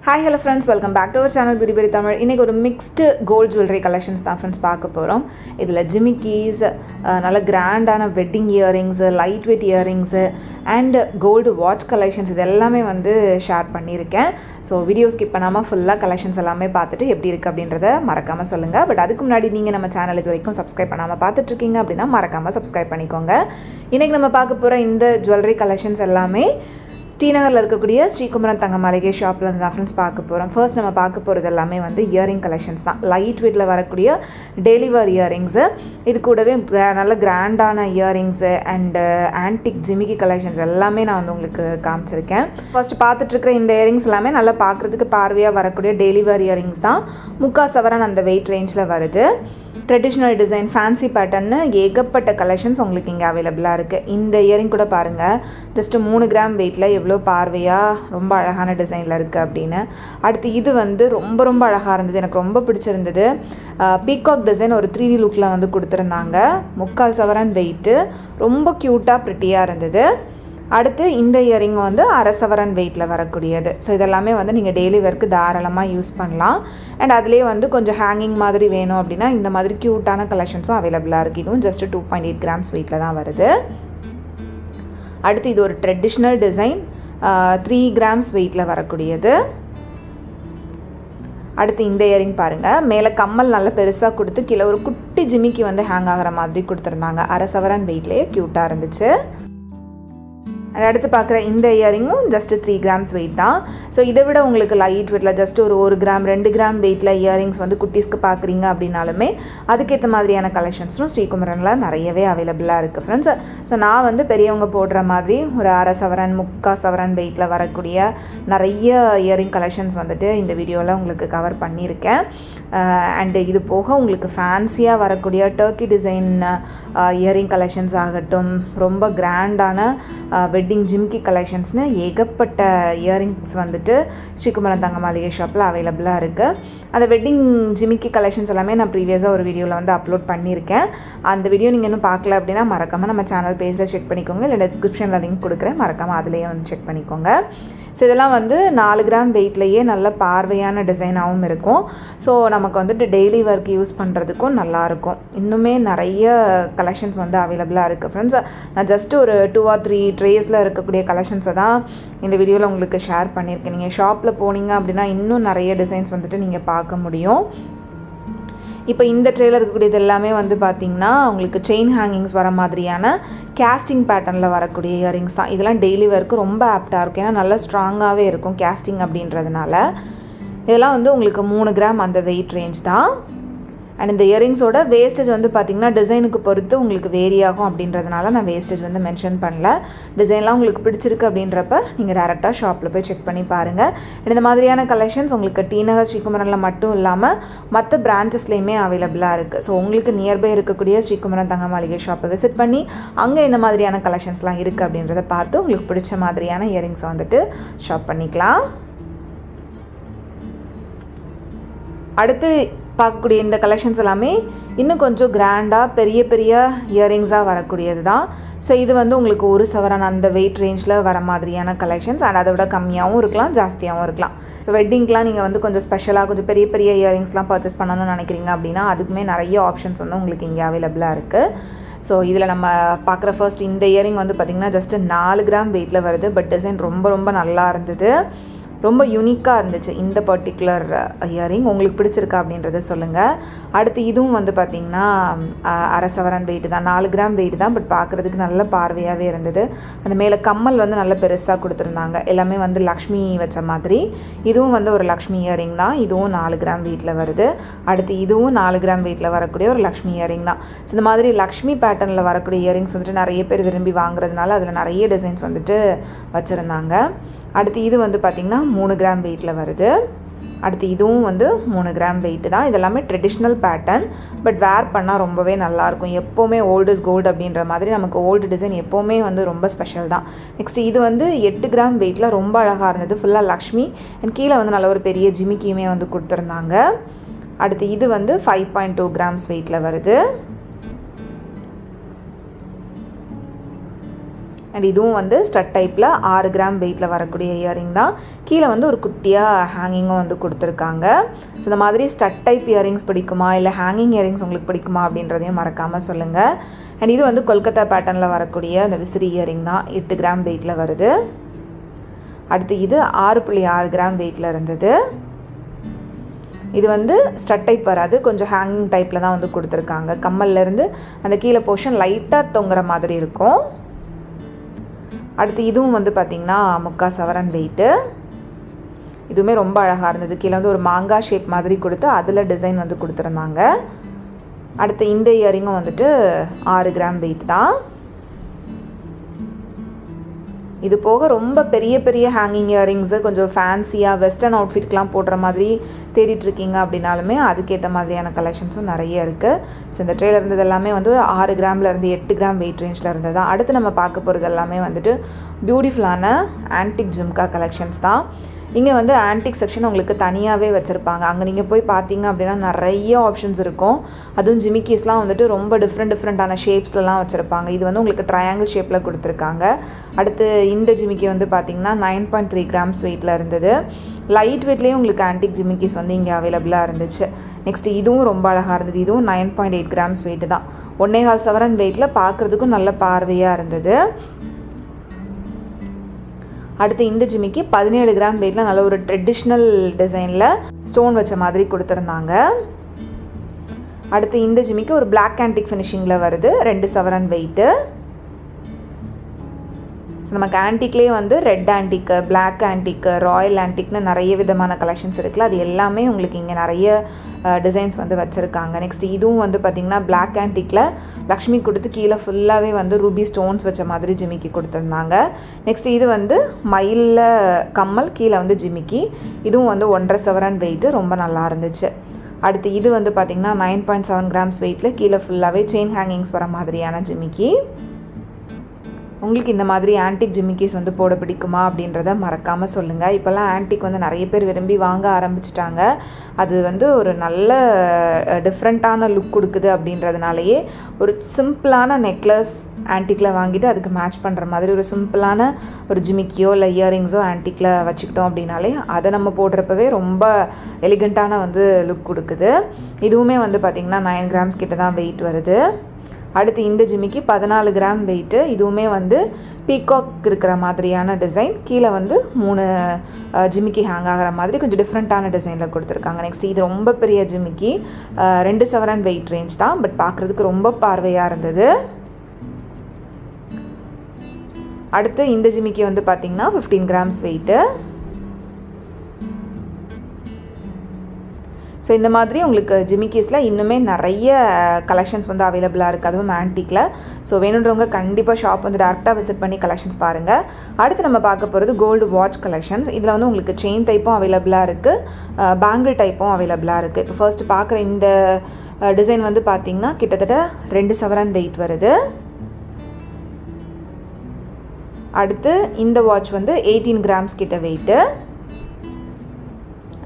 Hi hello friends, welcome back to our channel Beauty Berry Tamil. இன்னைக்கு ஒரு mixed gold jewelry collections தான் friends பார்க்க போறோம். இதுல jimikis, நல்ல கிராண்டான wedding earrings, lightweight earrings and gold watch collections இது எல்லாமே வந்து ஷேர் பண்ணியிருக்கேன். ஸோ வீடியோ ஸ்கிப் பண்ணாமல் ஃபுல்லாக கலெக்ஷன்ஸ் எல்லாமே பார்த்துட்டு எப்படி இருக்குது அப்படின்றத மறக்காமல் சொல்லுங்கள். பட் அதுக்கு முன்னாடி நீங்கள் நம்ம சேனல் இது வரைக்கும் சப்ஸ்கிரைப் பண்ணாமல் பார்த்துட்ருக்கீங்க அப்படின்னா மறக்காமல் சப்ஸ்கிரைப் பண்ணிக்கோங்க. இன்றைக்கி நம்ம பார்க்க போகிற இந்த ஜுவல்லரி கலெக்ஷன்ஸ் எல்லாமே டி நகரில் இருக்கக்கூடிய ஸ்ரீகுமரன் தங்க மாளிகை ஷாப்பில் இருந்து தான் ஃப்ரெண்ட்ஸ் பார்க்க போகிறோம். ஃபர்ஸ்ட் நம்ம பார்க்க போகிறது எல்லாமே வந்து இயரிங் கலெக்ஷன்ஸ் தான். லைட் வெயிட்டில் வரக்கூடிய டெய்லி வேர் இயரிங்ஸு, இது கூடவே நல்ல கிராண்டான இயரிங்ஸு அண்டு ஆன்டிக் ஜிமிக்கி கலெக்ஷன்ஸ் எல்லாமே நான் வந்து உங்களுக்கு காமிச்சிருக்கேன். ஃபர்ஸ்ட் பார்த்துட்ருக்கிற இந்த இயரிங்ஸ் எல்லாமே நல்லா பார்க்குறதுக்கு பார்வையாக வரக்கூடிய டெய்லி வேர் இயரிங்ஸ் தான். 3/4 சவரன் அந்த வெயிட் ரேஞ்சில் வருது. ட்ரெடிஷ்னல் டிசைன் ஃபேன்சி பேட்டர்னு ஏகப்பட்ட கலெக்ஷன்ஸ் உங்களுக்கு இங்கே அவைலபிளாக இருக்குது. இந்த இயரிங் கூட பாருங்கள், ஜஸ்ட்டு 3 கிராம் வெயிட்டில் எவ்வளோ பார்வையாக ரொம்ப அழகான டிசைனில் இருக்குது அப்படின்னு. அடுத்து இது வந்து ரொம்ப அழகாக இருந்தது, எனக்கு ரொம்ப பிடிச்சிருந்தது. பீகாக் டிசைன் ஒரு 3D லுக்கில் வந்து கொடுத்துருந்தாங்க. 3/4 சவரன் வெயிட்டு, ரொம்ப க்யூட்டாக ப்ரிட்டியாக இருந்தது. அடுத்து இந்த இயரிங் வந்து 1/2 சவரன் வெயிட்டில் வரக்கூடியது. ஸோ இதெல்லாமே வந்து நீங்கள் டெய்லி வேர்க்கு தாராளமாக யூஸ் பண்ணலாம். அண்ட் அதிலே வந்து கொஞ்சம் ஹேங்கிங் மாதிரி வேணும் அப்படின்னா இந்த மாதிரி க்யூட்டான கலெக்ஷன்ஸும் அவைலபிளாக இருக்குது. இதுவும் ஜஸ்ட்டு 2.8 கிராம்ஸ் வெயிட்டில் தான் வருது. அடுத்து இது ஒரு ட்ரெடிஷ்னல் டிசைன் 3 கிராம்ஸ் வெயிட்டில் வரக்கூடியது. அடுத்து இந்த இயரிங் பாருங்கள், மேலே கம்மல் நல்லா பெருசாக கொடுத்து கீழே ஒரு குட்டி ஜிமிக்கி வந்து ஹேங் ஆகிற மாதிரி கொடுத்துருந்தாங்க. 1/2 சவரன் வெயிட்லேயே க்யூட்டாக இருந்துச்சு. அடுத்து பார்க்குற இந்த இயரிங்கும் ஜஸ்ட்டு 3 கிராம்ஸ் வெயிட் தான். ஸோ இதை விட உங்களுக்கு லைட் வெயிட்டில் ஜஸ்ட் ஒரு 1 கிராம் 2 கிராம் வெயிட்டில் இயரிங்ஸ் வந்து குட்டீஸ்க்கு பார்க்குறீங்க அப்படின்னாலுமே அதுக்கேற்ற மாதிரியான கலெக்ஷன்ஸும் ஸ்ரீகுமரனில் நிறையவே அவைலபிளாக இருக்குது ஃப்ரெண்ட்ஸ். ஸோ நான் வந்து பெரியவங்க போடுற மாதிரி ஒரு 1/2 சவரன் 3/4 சவரன் வெயிட்டில் வரக்கூடிய நிறைய இயரிங் கலெக்ஷன்ஸ் வந்துட்டு இந்த வீடியோவில் உங்களுக்கு கவர் பண்ணியிருக்கேன். அண்டு இது போக உங்களுக்கு ஃபேன்சியாக வரக்கூடிய டர்க்கி டிசைன் இயரிங் கலெக்ஷன்ஸ் ஆகட்டும், ரொம்ப கிராண்டான வெட்டிங் ஜிம்கி கலெக்ஷன்ஸ்னு ஏகப்பட்ட இயரிங்ஸ் வந்துட்டு ஸ்ரீகுமரன் தங்க மாளிகை ஷாப்பில் அவைலபிளாக இருக்குது. அந்த வெட்டிங் ஜிமிக்கி கலெக்ஷன்ஸ் எல்லாமே நான் ப்ரீவியஸாக ஒரு வீடியோவில் வந்து அப்லோட் பண்ணியிருக்கேன். அந்த வீடியோ நீங்கள் இன்னும் பார்க்கல அப்படின்னா மறக்காமல் நம்ம சேனல் பேஜில் செக் பண்ணிக்கோங்க, இல்லை டிஸ்கிரிப்ஷனில் லிங்க் கொடுக்குறேன், மறக்காமல் அதிலேயே வந்து செக் பண்ணிக்கோங்க. ஸோ இதெல்லாம் வந்து 4 கிராம் வெயிட்லேயே நல்ல பார்வையான டிசைனாகவும் இருக்கும். ஸோ நமக்கு வந்துட்டு டெய்லி ஒர்க் யூஸ் பண்ணுறதுக்கும் நல்லாயிருக்கும். இன்னுமே நிறைய கலெக்ஷன்ஸ் வந்து அவைலபிளாக இருக்குது ஃப்ரெண்ட்ஸ். நான் ஜஸ்ட்டு ஒரு 2 or 3 ட்ரேஸில் இருக்கக்கூடிய கலெக்ஷன்ஸை தான் இந்த வீடியோவில் உங்களுக்கு ஷேர் பண்ணியிருக்கேன். நீங்கள் ஷாப்பில் போனீங்க அப்படின்னா இன்னும் நிறைய டிசைன்ஸ் வந்துட்டு நீங்கள் பார்க்க முடியும். இப்போ இந்த ட்ரேயில் இருக்கக்கூடியது எல்லாமே வந்து பார்த்திங்கன்னா உங்களுக்கு செயின் ஹேங்கிங்ஸ் வர மாதிரியான கேஸ்டிங் பேட்டர்னில் வரக்கூடிய இயரிங்ஸ் தான். இதெல்லாம் டெய்லி வேர்க்கு ரொம்ப ஆப்டாக இருக்கும், ஏன்னா நல்லா ஸ்ட்ராங்காகவே இருக்கும் கேஸ்டிங் அப்படின்றதுனால. இதெல்லாம் வந்து உங்களுக்கு 3 கிராம் அந்த வெயிட் ரேஞ்ச் தான். அண்ட் இந்த இயரிங்ஸோட வேஸ்டேஜ் வந்து பார்த்திங்கன்னா டிசைனுக்கு பொறுத்து உங்களுக்கு வேரி ஆகும் அப்படின்றதுனால நான் வேஸ்டேஜ் வந்து மென்ஷன் பண்ணல. டிசைன்லாம் உங்களுக்கு பிடிச்சிருக்கு அப்படின்றப்ப நீங்கள் டேரெக்டாக ஷாப்பில் போய் செக் பண்ணி பாருங்கள். இந்த மாதிரியான கலெக்ஷன்ஸ் உங்களுக்கு டி நகர் ஸ்ரீகுமரனில் மட்டும் இல்லாமல் மற்ற பிரான்ச்சஸ்லேயுமே அவைலபிளாக இருக்குது. ஸோ உங்களுக்கு நியர்பை இருக்கக்கூடிய ஸ்ரீகுமரன் தங்க மாளிகை ஷாப்பை விசிட் பண்ணி அங்கே என்ன மாதிரியான கலெக்ஷன்ஸ்லாம் இருக்குது அப்படின்றத பார்த்து உங்களுக்கு பிடிச்ச மாதிரியான இயரிங்ஸை வந்துட்டு ஷாப் பண்ணிக்கலாம். அடுத்து பார்க்கக்கூடிய இந்த கலெக்ஷன்ஸ் எல்லாமே இன்னும் கொஞ்சம் கிராண்டாக பெரிய இயரிங்ஸாக வரக்கூடியது தான். ஸோ இது வந்து உங்களுக்கு 1 சவரன் அந்த வெயிட் ரேஞ்சில் வர மாதிரியான கலெக்ஷன்ஸ். அண்ட் அதை விட கம்மியாகவும் இருக்கலாம், ஜாஸ்தியாகவும் இருக்கலாம். ஸோ வெட்டிங்க்கெலாம் நீங்கள் வந்து கொஞ்சம் ஸ்பெஷலாக கொஞ்சம் பெரிய இயரிங்ஸ்லாம் பர்ச்சேஸ் பண்ணணும்னு நினைக்கிறீங்க அப்படின்னா அதுக்குமே நிறைய ஆப்ஷன்ஸ் வந்து உங்களுக்கு இங்கே அவைலபிளாக இருக்குது. ஸோ இதில் நம்ம பார்க்குற ஃபர்ஸ்ட் இந்த இயரிங் வந்து பார்த்திங்கன்னா ஜஸ்ட்டு 4 கிராம் வெயிட்டில் வருது. பட் டிசைன் ரொம்ப நல்லா இருந்தது, ரொம்ப யூனிக்காக இருந்துச்சு இந்த பர்டிகுலர் இயரிங். உங்களுக்கு பிடிச்சிருக்கா அப்படின்றத சொல்லுங்கள். அடுத்து இதுவும் வந்து பார்த்திங்கன்னா 1/2 சவரன் வெயிட்டு தான், 4 கிராம் வெயிட் தான். பட் பார்க்குறதுக்கு நல்ல பார்வையாகவே இருந்தது. அந்த மேலே கம்மல் வந்து நல்ல பெருசாக கொடுத்துருந்தாங்க, எல்லாமே வந்து லக்ஷ்மி வச்ச மாதிரி. இதுவும் வந்து ஒரு லக்ஷ்மி இயரிங் தான். இதுவும் 4 கிராம் வெயிட்டில் வருது. அடுத்து இதுவும் 4 கிராம் வெயிட்டில் வரக்கூடிய ஒரு லக்ஷ்மி இயரிங் தான். ஸோ இந்த மாதிரி லக்ஷ்மி பேட்டர்னில் வரக்கூடிய இயரிங்ஸ் வந்துட்டு நிறைய பேர் விரும்பி வாங்குறதுனால அதில் நிறைய டிசைன்ஸ் வந்துட்டு வச்சுருந்தாங்க. அடுத்து இது வந்து பார்த்திங்கன்னா 3 கிராம் வெயிட்டில் வருது. அடுத்து இதுவும் வந்து 3 கிராம் வெயிட்டு தான். இதெல்லாமே ட்ரெடிஷ்னல் பேட்டர்ன், பட் வேர் பண்ணால் ரொம்பவே நல்லாயிருக்கும். எப்போவுமே ஓல்டு இஸ் கோல்டு அப்படின்ற மாதிரி நமக்கு ஓல்டு டிசைன் எப்போவுமே வந்து ரொம்ப ஸ்பெஷல் தான். நெக்ஸ்ட் இது வந்து 8 கிராம் வெயிட்டில் ரொம்ப அழகாக இருந்தது. ஃபுல்லாக லக்ஷ்மி அண்ட் கீழே வந்து நல்ல ஒரு பெரிய ஜிமிக்கியுமே வந்து கொடுத்துருந்தாங்க. அடுத்து இது வந்து 5.2 கிராம்ஸ் வெயிட்டில் வருது. அண்ட் இதுவும் வந்து ஸ்டட் டைப்பில் 6 கிராம் வெயிட்டில் வரக்கூடிய இயரிங் தான். கீழே வந்து ஒரு குட்டியாக ஹேங்கிங்கும் வந்து கொடுத்துருக்காங்க. ஸோ இந்த மாதிரி ஸ்டட் டைப் இயரிங்ஸ் பிடிக்குமா இல்லை ஹேங்கிங் இயரிங்ஸ் உங்களுக்கு பிடிக்குமா அப்படின்றதையும் மறக்காமல் சொல்லுங்கள். அண்ட் இது வந்து கொல்கத்தா பேட்டர்னில் வரக்கூடிய அந்த விசிறி இயரிங் தான். 8 கிராம் வெயிட்டில் வருது. அடுத்து இது 6.6 கிராம் வெயிட்டில் இருந்தது. இது வந்து ஸ்டட் டைப் வராது, கொஞ்சம் ஹேங்கிங் டைப்பில் தான் வந்து கொடுத்துருக்காங்க. கம்மல்லேருந்து அந்த கீழே போர்ஷன் லைட்டாக தொங்குற மாதிரி இருக்கும். அடுத்து இதுவும் வந்து பார்த்திங்கன்னா 3/4 சவரன் வெயிட்டு. இதுவுமே ரொம்ப அழகாக இருந்தது. கீழே வந்து ஒரு மாங்காய் ஷேப் மாதிரி கொடுத்து அதில் டிசைன் வந்து கொடுத்துருந்தாங்க. அடுத்து இந்த இயரிங்கும் வந்துட்டு 6 கிராம் வெயிட் தான். இது போக ரொம்ப பெரிய பெரிய ஹேங்கிங் இயரிங்ஸு கொஞ்சம் ஃபேன்சியாக வெஸ்டர்ன் அவுட்ஃபிட்க்கெலாம் போடுற மாதிரி தேடிட்டுருக்கீங்க அப்படின்னாலுமே அதுக்கேற்ற மாதிரியான கலெக்ஷன்ஸும் நிறைய இருக்குது. ஸோ இந்த ட்ரேயில் இருந்தது எல்லாமே வந்து 6 கிராம்லேருந்து 8 கிராம் வெயிட் ரேஞ்சில் இருந்தது தான். அடுத்து நம்ம பார்க்க போகிறது எல்லாமே வந்துட்டு பியூட்டிஃபுல்லான ஆன்டிக் ஜும்கா கலெக்ஷன்ஸ் தான். இங்கே வந்து ஆன்டிக் செக்ஷன் உங்களுக்கு தனியாகவே வச்சுருப்பாங்க. அங்கே நீங்கள் போய் பார்த்தீங்க அப்படின்னா நிறைய ஆப்ஷன்ஸ் இருக்கும். அதுவும் ஜிமிக்கீஸ்லாம் வந்துட்டு ரொம்ப டிஃப்ரெண்ட்டான ஷேப்ஸ்லலாம் வச்சுருப்பாங்க. இது வந்து உங்களுக்கு ட்ரையாங்கிள் ஷேப்பில் கொடுத்துருக்காங்க. அடுத்து இந்த ஜிமிக்கி வந்து பார்த்திங்கன்னா 9.3 கிராம்ஸ் வெயிட்டில் இருந்தது. லைட் வெயிட்லேயும் உங்களுக்கு ஆன்டிக் ஜிமிக்கீஸ் வந்து இங்கே அவைலபிளாக இருந்துச்சு. நெக்ஸ்ட் இதுவும் ரொம்ப அழகாக இருந்தது. இதுவும் 9.8 கிராம்ஸ் வெயிட்டு தான். 1.25 சவரன் வெயிட்டில் பார்க்குறதுக்கும் நல்ல பார்வையாக இருந்தது. அடுத்து இந்த ஜிமிக்கி 17 கிராம் வெயிட்டில் நல்ல ஒரு ட்ரெடிஷ்னல் டிசைனில் ஸ்டோன் வச்ச மாதிரி கொடுத்துருந்தாங்க. அடுத்து இந்த ஜிமிக்கி ஒரு பிளாக் ஆன்டிக் ஃபினிஷிங்கில் வருது. 2 சவரன் வெயிட்டு. ஸோ நமக்கு ஆன்டிக்லேயே வந்து ரெட் ஆன்டிக்கு, பிளாக் ஆன்டிக்கு, ராயல் ஆன்டிக்னு நிறைய விதமான கலெக்ஷன்ஸ் இருக்குல்ல. அது எல்லாமே உங்களுக்கு இங்கே நிறைய டிசைன்ஸ் வந்து வச்சுருக்காங்க. நெக்ஸ்ட் இதுவும் வந்து பார்த்திங்கன்னா பிளாக் ஆன்டிக்கில் லக்ஷ்மி கொடுத்து கீழே ஃபுல்லாகவே வந்து ரூபி ஸ்டோன்ஸ் வச்ச மாதிரி ஜிமிக்கி கொடுத்துருந்தாங்க. நெக்ஸ்ட் இது வந்து மயிலில் கம்மல், கீழே வந்து ஜிமிக்கி. இதுவும் வந்து 1.5 சவரன் வெயிட்டு, ரொம்ப நல்லா இருந்துச்சு. அடுத்து இது வந்து பார்த்திங்கன்னா 9.7 கிராம்ஸ் வெயிட்டில் கீழே ஃபுல்லாகவே செயின் ஹேங்கிங்ஸ் வர மாதிரியான ஜிமிக்கி. உங்களுக்கு இந்த மாதிரி ஆன்டிக் ஜிமிக்கீஸ் வந்து போட பிடிக்குமா அப்படின்றத மறக்காமல் சொல்லுங்கள். இப்போல்லாம் ஆன்டிக் வந்து நிறைய பேர் விரும்பி வாங்க ஆரம்பிச்சிட்டாங்க. அது வந்து ஒரு நல்ல டிஃப்ரெண்ட்டான லுக் கொடுக்குது அப்படின்றதுனாலேயே ஒரு சிம்பிளான நெக்லஸ் ஆன்டிக்கில் வாங்கிட்டு அதுக்கு மேட்ச் பண்ணுற மாதிரி ஒரு சிம்பிளான ஒரு ஜிமிக்கியோ இல்லை இயரிங்ஸோ ஆன்டிக்கில் வச்சுக்கிட்டோம் அப்படின்னாலே அதை நம்ம போடுறப்பவே ரொம்ப எலிகண்ட்டான வந்து லுக் கொடுக்குது. இதுவுமே வந்து பார்த்திங்கன்னா 9 கிராம்ஸ் கிட்ட தான் வெயிட் வருது. அடுத்து இந்த ஜிமிக்கி 14 கிராம் வெயிட்டு. இதுவுமே வந்து பீகாக் இருக்கிற மாதிரியான டிசைன். கீழே வந்து 3 ஜிமிக்கி ஹேங் ஆகிற மாதிரி கொஞ்சம் டிஃப்ரெண்ட்டான டிசைனில் கொடுத்துருக்காங்க. நெக்ஸ்ட் இது ரொம்ப பெரிய ஜிமிக்கி, 2 சவரன் வெயிட் ரேஞ்ச் தான். பட் பார்க்குறதுக்கு ரொம்ப பார்வையாக இருந்தது. அடுத்து இந்த ஜிமிக்கி வந்து பார்த்திங்கன்னா 15 கிராம்ஸ் வெயிட்டு. ஸோ இந்த மாதிரி உங்களுக்கு ஜிமிக்கீஸில் இன்னுமே நிறைய கலெக்ஷன்ஸ் வந்து அவைலபிளாக இருக்குது, அதுவும் ஆன்டிக்கில். ஸோ வேணுன்றவங்க கண்டிப்பாக ஷாப் வந்து டேரெக்டாக விசிட் பண்ணி கலெக்ஷன்ஸ் பாருங்கள். அடுத்து நம்ம பார்க்க போகிறது கோல்டு வாட்ச் கலெக்ஷன்ஸ். இதில் வந்து உங்களுக்கு செயின் டைப்பும் அவைலபிளாக இருக்குது, பேங்கிள் டைப்பும் அவைலபிளாக இருக்குது. இப்போ ஃபர்ஸ்ட் பார்க்குற இந்த டிசைன் வந்து பார்த்திங்கன்னா கிட்டத்தட்ட 2 சவரன் வெயிட் வருது. அடுத்து இந்த வாட்ச் வந்து 18 கிராம்ஸ் கிட்ட வெயிட்டு.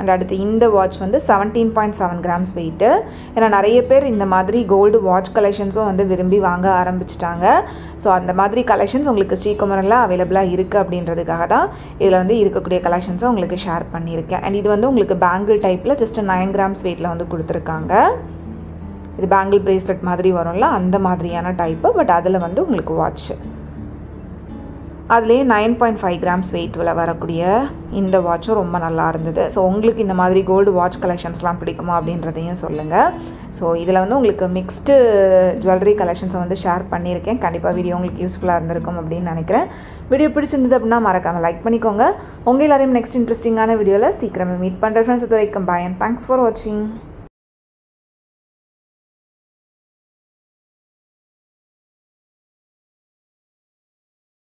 அண்ட் அடுத்து இந்த வாட்ச் வந்து 17.7 கிராம்ஸ் வெயிட்டு. ஏன்னா நிறைய பேர் இந்த மாதிரி கோல்டு வாட்ச் கலெக்ஷன்ஸும் வந்து விரும்பி வாங்க ஆரம்பிச்சிட்டாங்க. ஸோ அந்த மாதிரி கலெக்ஷன்ஸ் உங்களுக்கு ஸ்ரீகுமரனில் அவைலபிளாக இருக்குது அப்படின்றதுக்காக தான் இதில் வந்து இருக்கக்கூடிய கலெக்ஷன்ஸை உங்களுக்கு ஷேர் பண்ணியிருக்கேன். அண்ட் இது வந்து உங்களுக்கு பேங்கிள் டைப்பில் ஜஸ்ட் 9 கிராம்ஸ் வெயிட்டில் வந்து கொடுத்துருக்காங்க. இது பேங்கிள் ப்ரேஸ்லெட் மாதிரி வரும்ல, அந்த மாதிரியான டைப்பு. பட் அதில் வந்து உங்களுக்கு வாட்ச் அதுலேயே 9.5 கிராம்ஸ் வெயிட்டில் வரக்கூடிய இந்த வாட்சும் ரொம்ப நல்லா இருந்தது. ஸோ உங்களுக்கு இந்த மாதிரி கோல்டு வாட்ச் கலெக்ஷன்ஸ்லாம் பிடிக்குமா அப்படின்றதையும் சொல்லுங்கள். ஸோ இதில் வந்து உங்களுக்கு மிக்ஸ்டு ஜுவல்லரி கலெக்ஷன்ஸை வந்து ஷேர் பண்ணியிருக்கேன். கண்டிப்பாக வீடியோ உங்களுக்கு யூஸ்ஃபுல்லாக இருந்திருக்கும் அப்படின்னு நினைக்கிறேன். வீடியோ பிடிச்சிருந்தது அப்படின்னா மறக்காமல் லைக் பண்ணிக்கோங்க. உங்கள் எல்லாரையும் நெக்ஸ்ட் இன்ட்ரெஸ்டிங்கான வீடியோவில் சீக்கிரமே மீட் பண்ணுற ஃப்ரெண்ட்ஸ். அது வரைக்கும் பாய் அண்ட் தேங்க்ஸ் ஃபார் வாட்சிங்.